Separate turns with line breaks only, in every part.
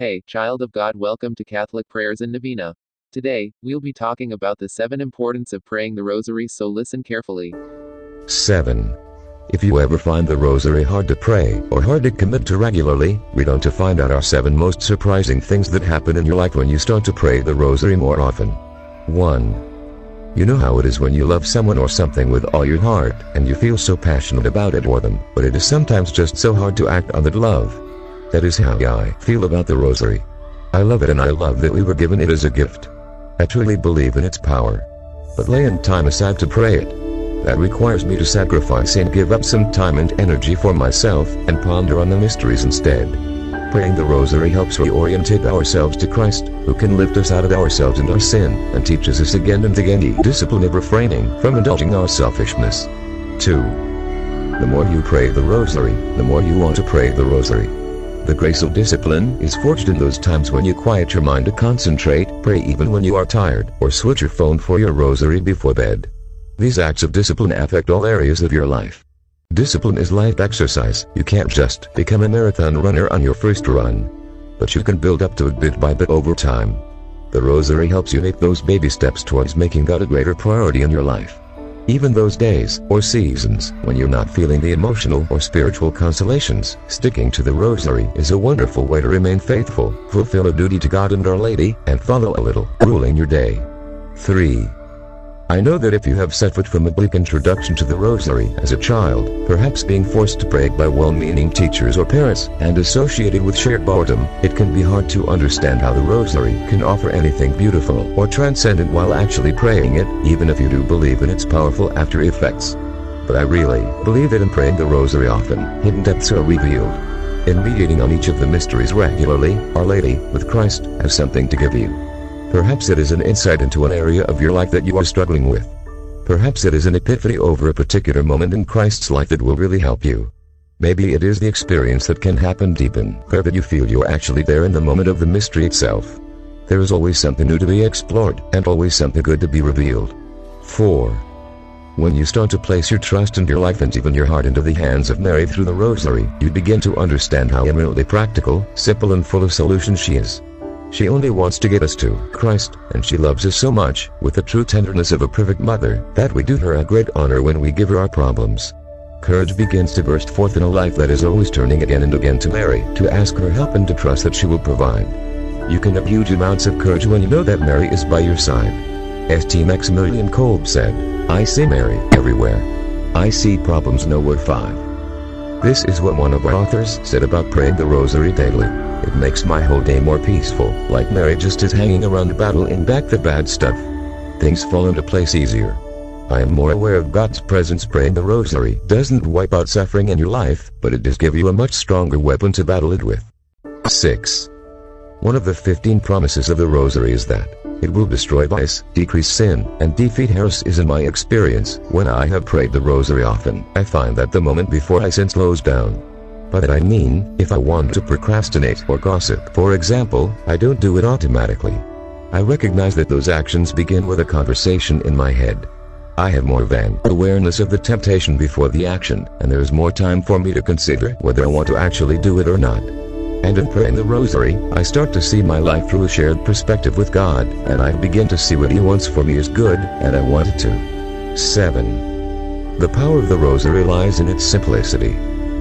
Hey, child of God, welcome to Catholic Prayers and Novena. Today, we'll be talking about the 7 importance of praying the Rosary, so listen carefully.
7. If you ever find the Rosary hard to pray, or hard to commit to regularly, read on to find out our 7 most surprising things that happen in your life when you start to pray the Rosary more often. 1. You know how it is when you love someone or something with all your heart, and you feel so passionate about it or them, but it is sometimes just so hard to act on that love. That is how I feel about the Rosary. I love it, and I love that we were given it as a gift. I truly believe in its power. But laying time aside to pray it, that requires me to sacrifice and give up some time and energy for myself, and ponder on the mysteries instead. Praying the Rosary helps reorientate ourselves to Christ, who can lift us out of ourselves and our sin, and teaches us again and again the discipline of refraining from indulging our selfishness. 2. The more you pray the Rosary, the more you want to pray the Rosary. The grace of discipline is forged in those times when you quiet your mind to concentrate, pray even when you are tired, or switch your phone for your Rosary before bed. These acts of discipline affect all areas of your life. Discipline is life exercise. You can't just become a marathon runner on your first run. But you can build up to it bit by bit over time. The Rosary helps you make those baby steps towards making God a greater priority in your life. Even those days, or seasons, when you're not feeling the emotional or spiritual consolations, sticking to the Rosary is a wonderful way to remain faithful, fulfill a duty to God and Our Lady, and follow a little, ruling your day. 3. I know that if you have suffered from a bleak introduction to the Rosary as a child, perhaps being forced to pray by well-meaning teachers or parents, and associated with shared boredom, it can be hard to understand how the Rosary can offer anything beautiful or transcendent while actually praying it, even if you do believe in its powerful after effects. But I really believe that in praying the Rosary often, hidden depths are revealed. In meditating on each of the mysteries regularly, Our Lady, with Christ, has something to give you. Perhaps it is an insight into an area of your life that you are struggling with. Perhaps it is an epiphany over a particular moment in Christ's life that will really help you. Maybe it is the experience that can happen deep in prayer that you feel you are actually there in the moment of the mystery itself. There is always something new to be explored, and always something good to be revealed. 4. When you start to place your trust and your life and even your heart into the hands of Mary through the Rosary, you begin to understand how eminently practical, simple and full of solutions she is. She only wants to get us to Christ, and she loves us so much, with the true tenderness of a perfect mother, that we do her a great honor when we give her our problems. Courage begins to burst forth in a life that is always turning again and again to Mary, to ask her help and to trust that she will provide. You can have huge amounts of courage when you know that Mary is by your side. 𝗕𝗲𝗪𝗀𝗪𝗀𝗀 said, I see Mary everywhere. I see problems nowhere. 5. This is what one of our authors said about praying the Rosary daily. It makes my whole day more peaceful, like Mary just is hanging around battling back the bad stuff. Things fall into place easier. I am more aware of God's presence. Praying the Rosary doesn't wipe out suffering in your life, but it does give you a much stronger weapon to battle it with. 6. One of the 15 promises of the Rosary is that it will destroy vice, decrease sin, and defeat heresy. In my experience, when I have prayed the Rosary often, I find that the moment before sin slows down. By that I mean, if I want to procrastinate or gossip, for example, I don't do it automatically. I recognize that those actions begin with a conversation in my head. I have more of an awareness of the temptation before the action, and there is more time for me to consider whether I want to actually do it or not. And in praying the Rosary, I start to see my life through a shared perspective with God, and I begin to see what He wants for me is good, and I want it to. 7. The power of the Rosary lies in its simplicity.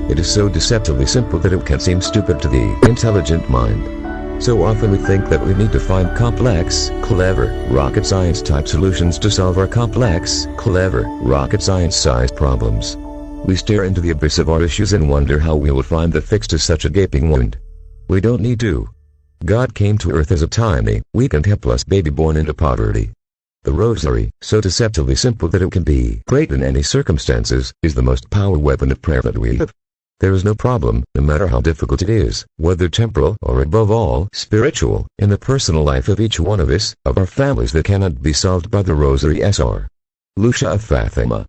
It is so deceptively simple that it can seem stupid to the intelligent mind. So often we think that we need to find complex, clever, rocket science type solutions to solve our complex, clever, rocket science sized problems. We stare into the abyss of our issues and wonder how we will find the fix to such a gaping wound. We don't need to. God came to earth as a tiny, weak and helpless baby born into poverty. The Rosary, so deceptively simple that it can be great in any circumstances, is the most powerful weapon of prayer that we have. There is no problem, no matter how difficult it is, whether temporal or above all spiritual, in the personal life of each one of us, of our families, that cannot be solved by the Rosary. Sr. Lucia of Fatima.